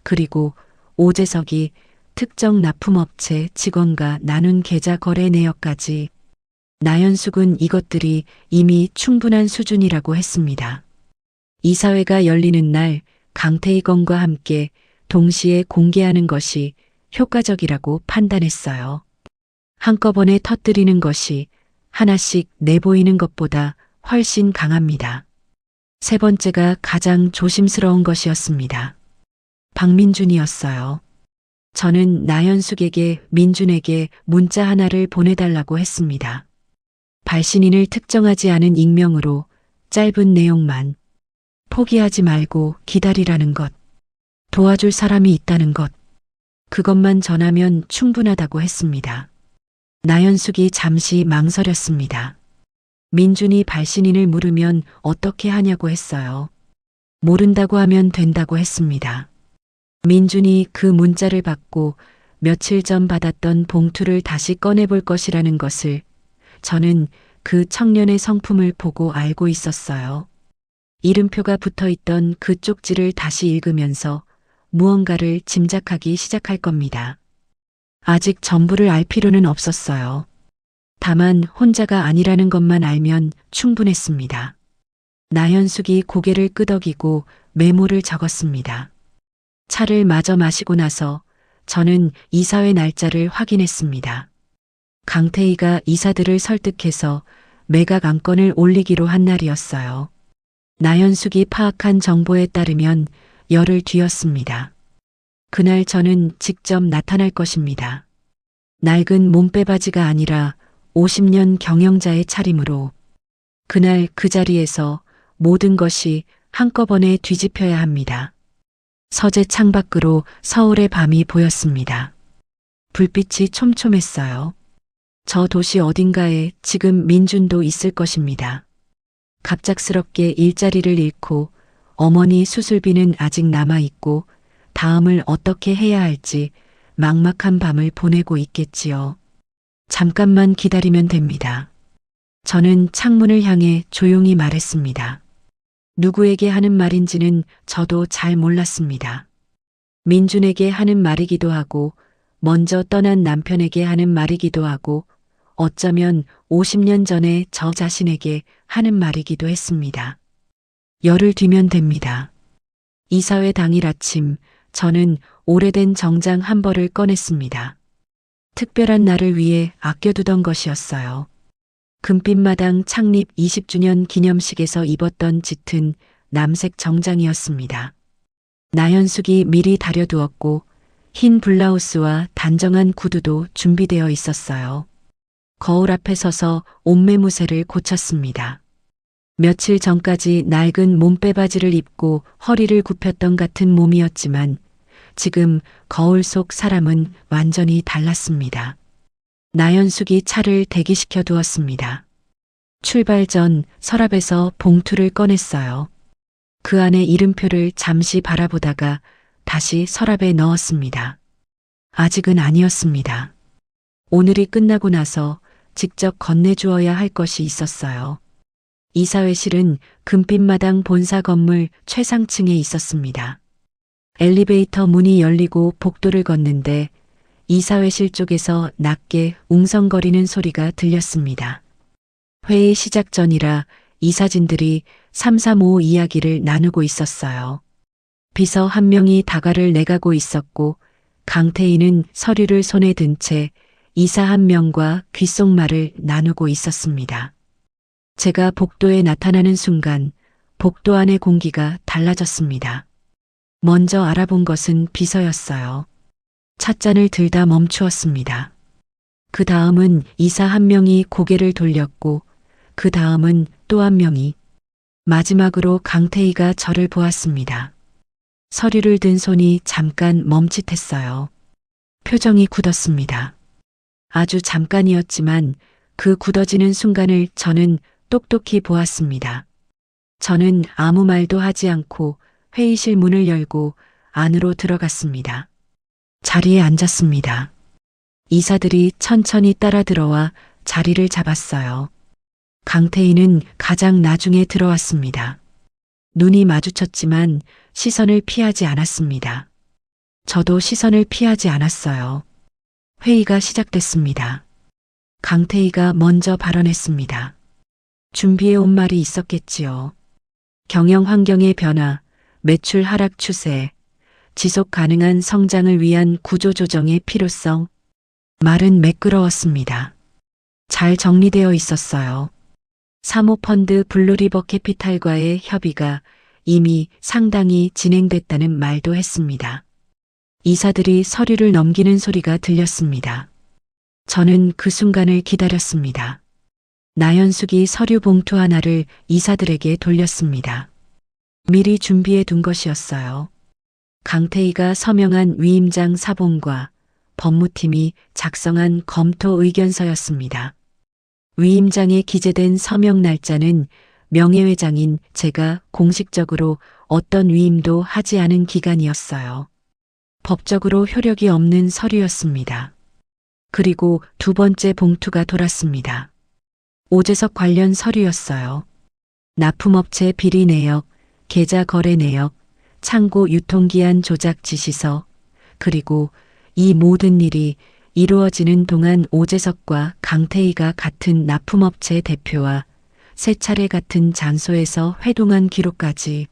그리고 오재석이 특정 납품업체 직원과 나눈 계좌 거래 내역까지 나연숙은 이것들이 이미 충분한 수준이라고 했습니다. 이사회가 열리는 날 강태희 건과 함께 동시에 공개하는 것이 효과적이라고 판단했어요. 한꺼번에 터뜨리는 것이 하나씩 내보이는 것보다 훨씬 강합니다. 세 번째가 가장 조심스러운 것이었습니다. 박민준이었어요. 저는 나연숙에게 민준에게 문자 하나를 보내달라고 했습니다. 발신인을 특정하지 않은 익명으로 짧은 내용만. 포기하지 말고 기다리라는 것. 도와줄 사람이 있다는 것. 그것만 전하면 충분하다고 했습니다. 나연숙이 잠시 망설였습니다. 민준이 발신인을 물으면 어떻게 하냐고 했어요. 모른다고 하면 된다고 했습니다. 민준이 그 문자를 받고 며칠 전 받았던 봉투를 다시 꺼내볼 것이라는 것을 저는 그 청년의 성품을 보고 알고 있었어요. 이름표가 붙어 있던 그 쪽지를 다시 읽으면서 무언가를 짐작하기 시작할 겁니다. 아직 전부를 알 필요는 없었어요. 다만 혼자가 아니라는 것만 알면 충분했습니다. 나연숙이 고개를 끄덕이고 메모를 적었습니다. 차를 마저 마시고 나서 저는 이사회 날짜를 확인했습니다. 강태희가 이사들을 설득해서 매각 안건을 올리기로 한 날이었어요. 나연숙이 파악한 정보에 따르면 열흘 뒤였습니다. 그날 저는 직접 나타날 것입니다. 낡은 몸빼바지가 아니라 50년 경영자의 차림으로 그날 그 자리에서 모든 것이 한꺼번에 뒤집혀야 합니다. 서재 창밖으로 서울의 밤이 보였습니다. 불빛이 촘촘했어요. 저 도시 어딘가에 지금 민준도 있을 것입니다. 갑작스럽게 일자리를 잃고 어머니 수술비는 아직 남아있고 다음을 어떻게 해야 할지 막막한 밤을 보내고 있겠지요. 잠깐만 기다리면 됩니다. 저는 창문을 향해 조용히 말했습니다. 누구에게 하는 말인지는 저도 잘 몰랐습니다. 민준에게 하는 말이기도 하고 먼저 떠난 남편에게 하는 말이기도 하고 어쩌면 50년 전에 저 자신에게 하는 말이기도 했습니다. 열흘 뒤면 됩니다. 이사회 당일 아침 저는 오래된 정장 한 벌을 꺼냈습니다. 특별한 날을 위해 아껴두던 것이었어요. 금빛마당 창립 20주년 기념식에서 입었던 짙은 남색 정장이었습니다. 나연숙이 미리 다려두었고 흰 블라우스와 단정한 구두도 준비되어 있었어요. 거울 앞에 서서 옷매무새를 고쳤습니다. 며칠 전까지 낡은 몸빼바지를 입고 허리를 굽혔던 같은 몸이었지만 지금 거울 속 사람은 완전히 달랐습니다. 나연숙이 차를 대기시켜 두었습니다. 출발 전 서랍에서 봉투를 꺼냈어요. 그 안에 이름표를 잠시 바라보다가 다시 서랍에 넣었습니다. 아직은 아니었습니다. 오늘이 끝나고 나서 직접 건네주어야 할 것이 있었어요. 이사회실은 금빛마당 본사 건물 최상층에 있었습니다. 엘리베이터 문이 열리고 복도를 걷는데 이사회실 쪽에서 낮게 웅성거리는 소리가 들렸습니다. 회의 시작 전이라 이사진들이 335 이야기를 나누고 있었어요. 비서 한 명이 다가를 내가고 있었고 강태희는 서류를 손에 든 채 이사 한 명과 귓속말을 나누고 있었습니다. 제가 복도에 나타나는 순간 복도 안의 공기가 달라졌습니다. 먼저 알아본 것은 비서였어요. 찻잔을 들다 멈추었습니다. 그 다음은 이사 한 명이 고개를 돌렸고 그 다음은 또 한 명이 마지막으로 강태희가 저를 보았습니다. 서류를 든 손이 잠깐 멈칫했어요. 표정이 굳었습니다. 아주 잠깐이었지만 그 굳어지는 순간을 저는 똑똑히 보았습니다. 저는 아무 말도 하지 않고 회의실 문을 열고 안으로 들어갔습니다. 자리에 앉았습니다. 이사들이 천천히 따라 들어와 자리를 잡았어요. 강태희는 가장 나중에 들어왔습니다. 눈이 마주쳤지만 시선을 피하지 않았습니다. 저도 시선을 피하지 않았어요. 회의가 시작됐습니다. 강태희가 먼저 발언했습니다. 준비해 온 말이 있었겠지요. 경영 환경의 변화, 매출 하락 추세, 지속 가능한 성장을 위한 구조조정의 필요성. 말은 매끄러웠습니다. 잘 정리되어 있었어요. 사모펀드 블루리버 캐피탈과의 협의가 이미 상당히 진행됐다는 말도 했습니다. 이사들이 서류를 넘기는 소리가 들렸습니다. 저는 그 순간을 기다렸습니다. 나연숙이 서류 봉투 하나를 이사들에게 돌렸습니다. 미리 준비해 둔 것이었어요. 강태희가 서명한 위임장 사본과 법무팀이 작성한 검토 의견서였습니다. 위임장에 기재된 서명 날짜는 명예회장인 제가 공식적으로 어떤 위임도 하지 않은 기간이었어요. 법적으로 효력이 없는 서류였습니다. 그리고 두 번째 봉투가 돌았습니다. 오재석 관련 서류였어요. 납품업체 비리 내역, 계좌 거래 내역, 창고 유통기한 조작 지시서, 그리고 이 모든 일이 이루어지는 동안 오재석과 강태희가 같은 납품업체 대표와 세 차례 같은 장소에서 회동한 기록까지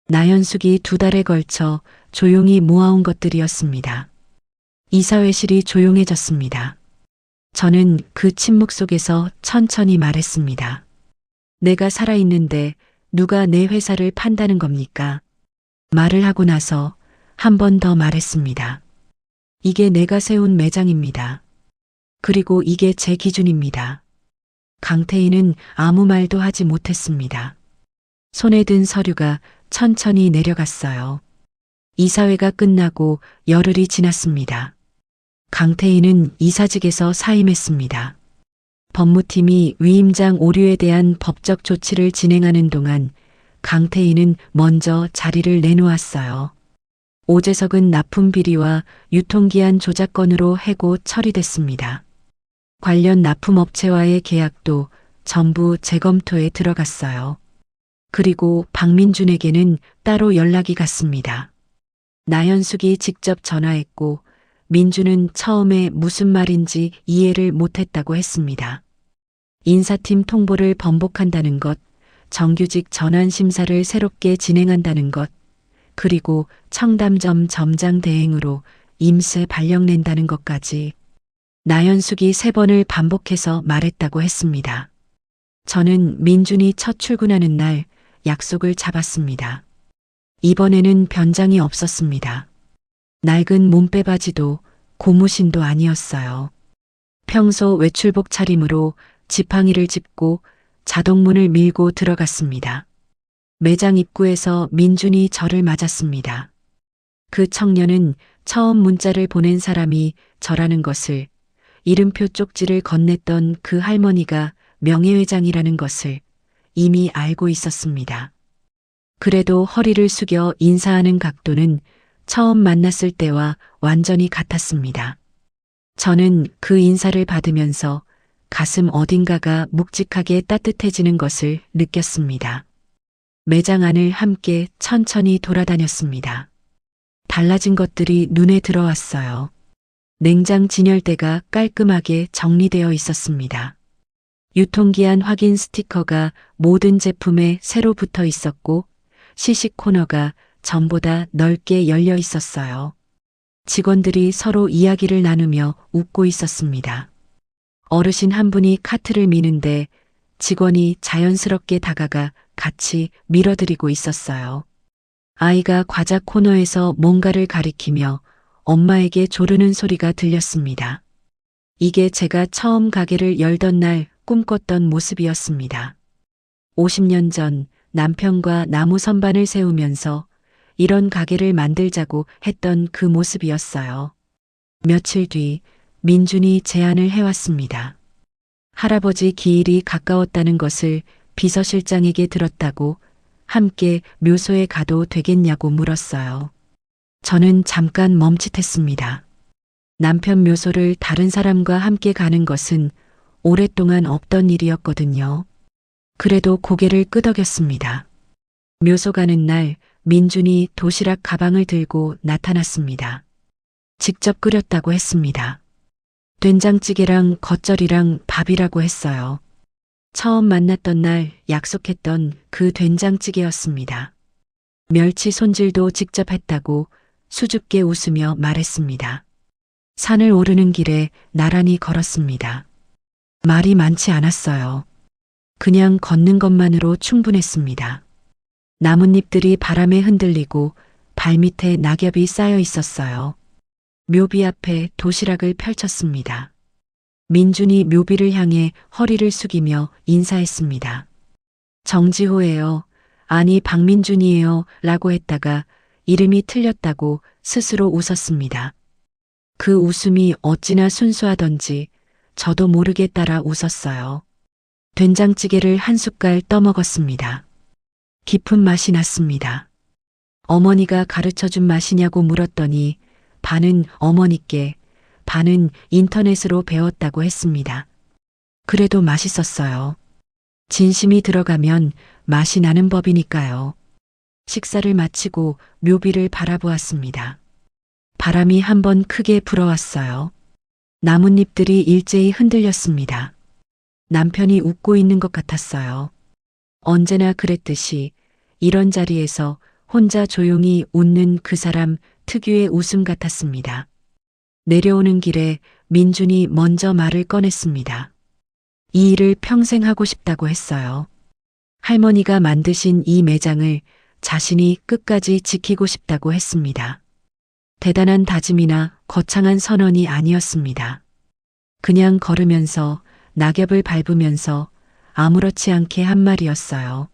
나연숙이 2달에 걸쳐 조용히 모아온 것들이었습니다. 이사회실이 조용해졌습니다. 저는 그 침묵 속에서 천천히 말했습니다. 내가 살아있는데 누가 내 회사를 판다는 겁니까? 말을 하고 나서 한 번 더 말했습니다. 이게 내가 세운 매장입니다. 그리고 이게 제 기준입니다. 강태희는 아무 말도 하지 못했습니다. 손에 든 서류가 천천히 내려갔어요. 이사회가 끝나고 열흘이 지났습니다. 강태희는 이사직에서 사임했습니다. 법무팀이 위임장 오류에 대한 법적 조치를 진행하는 동안 강태희는 먼저 자리를 내놓았어요. 오재석은 납품 비리와 유통기한 조작 건으로 해고 처리됐습니다. 관련 납품업체와의 계약도 전부 재검토에 들어갔어요. 그리고 박민준에게는 따로 연락이 갔습니다. 나연숙이 직접 전화했고 민준은 처음에 무슨 말인지 이해를 못했다고 했습니다. 인사팀 통보를 번복한다는 것, 정규직 전환 심사를 새롭게 진행한다는 것, 그리고 청담점 점장 대행으로 임세 발령 낸다는 것까지 나연숙이 3번을 반복해서 말했다고 했습니다. 저는 민준이 첫 출근하는 날 약속을 잡았습니다. 이번에는 변장이 없었습니다. 낡은 몸빼바지도 고무신도 아니었어요. 평소 외출복 차림으로 지팡이를 짚고 자동문을 밀고 들어갔습니다. 매장 입구에서 민준이 저를 맞았습니다. 그 청년은 처음 문자를 보낸 사람이 저라는 것을, 이름표 쪽지를 건넸던 그 할머니가 명예회장이라는 것을 이미 알고 있었습니다. 그래도 허리를 숙여 인사하는 각도는 처음 만났을 때와 완전히 같았습니다. 저는 그 인사를 받으면서 가슴 어딘가가 묵직하게 따뜻해지는 것을 느꼈습니다. 매장 안을 함께 천천히 돌아다녔습니다. 달라진 것들이 눈에 들어왔어요. 냉장 진열대가 깔끔하게 정리되어 있었습니다. 유통기한 확인 스티커가 모든 제품에 새로 붙어 있었고 시식 코너가 전보다 넓게 열려 있었어요. 직원들이 서로 이야기를 나누며 웃고 있었습니다. 어르신 한 분이 카트를 미는데 직원이 자연스럽게 다가가 같이 밀어드리고 있었어요. 아이가 과자 코너에서 뭔가를 가리키며 엄마에게 조르는 소리가 들렸습니다. 이게 제가 처음 가게를 열던 날 꿈꿨던 모습이었습니다. 50년 전 남편과 나무 선반을 세우면서 이런 가게를 만들자고 했던 그 모습이었어요. 며칠 뒤 민준이 제안을 해왔습니다. 할아버지 기일이 가까웠다는 것을 비서실장에게 들었다고 함께 묘소에 가도 되겠냐고 물었어요. 저는 잠깐 멈칫했습니다. 남편 묘소를 다른 사람과 함께 가는 것은 오랫동안 없던 일이었거든요. 그래도 고개를 끄덕였습니다. 묘소 가는 날 민준이 도시락 가방을 들고 나타났습니다. 직접 끓였다고 했습니다. 된장찌개랑 겉절이랑 밥이라고 했어요. 처음 만났던 날 약속했던 그 된장찌개였습니다. 멸치 손질도 직접 했다고 수줍게 웃으며 말했습니다. 산을 오르는 길에 나란히 걸었습니다. 말이 많지 않았어요. 그냥 걷는 것만으로 충분했습니다. 나뭇잎들이 바람에 흔들리고 발밑에 낙엽이 쌓여 있었어요. 묘비 앞에 도시락을 펼쳤습니다. 민준이 묘비를 향해 허리를 숙이며 인사했습니다. 정지호예요. 아니 박민준이에요. 라고 했다가 이름이 틀렸다고 스스로 웃었습니다. 그 웃음이 어찌나 순수하던지 저도 모르게 따라 웃었어요. 된장찌개를 한 숟갈 떠먹었습니다. 깊은 맛이 났습니다. 어머니가 가르쳐준 맛이냐고 물었더니 반은 어머니께, 반은 인터넷으로 배웠다고 했습니다. 그래도 맛있었어요. 진심이 들어가면 맛이 나는 법이니까요. 식사를 마치고 묘비를 바라보았습니다. 바람이 한번 크게 불어왔어요. 나뭇잎들이 일제히 흔들렸습니다. 남편이 웃고 있는 것 같았어요. 언제나 그랬듯이 이런 자리에서 혼자 조용히 웃는 그 사람 특유의 웃음 같았습니다. 내려오는 길에 민준이 먼저 말을 꺼냈습니다. 이 일을 평생 하고 싶다고 했어요. 할머니가 만드신 이 매장을 자신이 끝까지 지키고 싶다고 했습니다. 대단한 다짐이나 거창한 선언이 아니었습니다. 그냥 걸으면서 낙엽을 밟으면서 아무렇지 않게 한 말이었어요.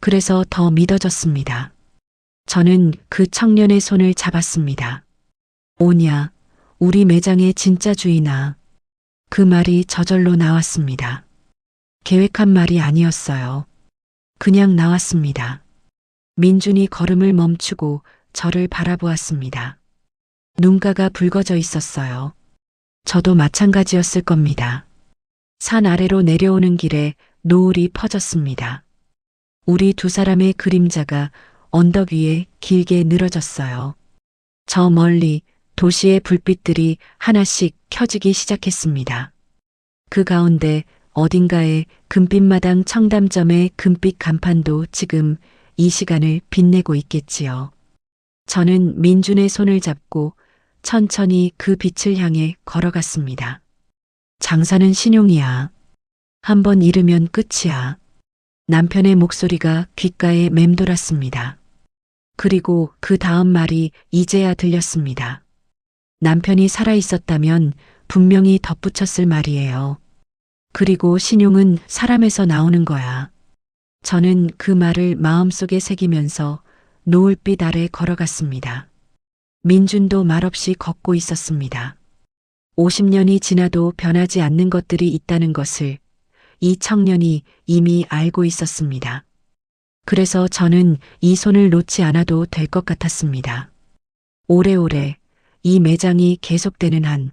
그래서 더 믿어졌습니다. 저는 그 청년의 손을 잡았습니다. 오냐, 우리 매장의 진짜 주인아. 그 말이 저절로 나왔습니다. 계획한 말이 아니었어요. 그냥 나왔습니다. 민준이 걸음을 멈추고 저를 바라보았습니다. 눈가가 붉어져 있었어요. 저도 마찬가지였을 겁니다. 산 아래로 내려오는 길에 노을이 퍼졌습니다. 우리 두 사람의 그림자가 언덕 위에 길게 늘어졌어요. 저 멀리 도시의 불빛들이 하나씩 켜지기 시작했습니다. 그 가운데 어딘가에 금빛마당 청담점의 금빛 간판도 지금 이 시간을 빛내고 있겠지요. 저는 민준의 손을 잡고 천천히 그 빛을 향해 걸어갔습니다. 장사는 신용이야. 한번 잃으면 끝이야. 남편의 목소리가 귓가에 맴돌았습니다. 그리고 그 다음 말이 이제야 들렸습니다. 남편이 살아있었다면 분명히 덧붙였을 말이에요. 그리고 신용은 사람에서 나오는 거야. 저는 그 말을 마음속에 새기면서 노을빛 아래 걸어갔습니다. 민준도 말없이 걷고 있었습니다. 50년이 지나도 변하지 않는 것들이 있다는 것을 이 청년이 이미 알고 있었습니다. 그래서 저는 이 손을 놓지 않아도 될 것 같았습니다. 오래오래 이 매장이 계속되는 한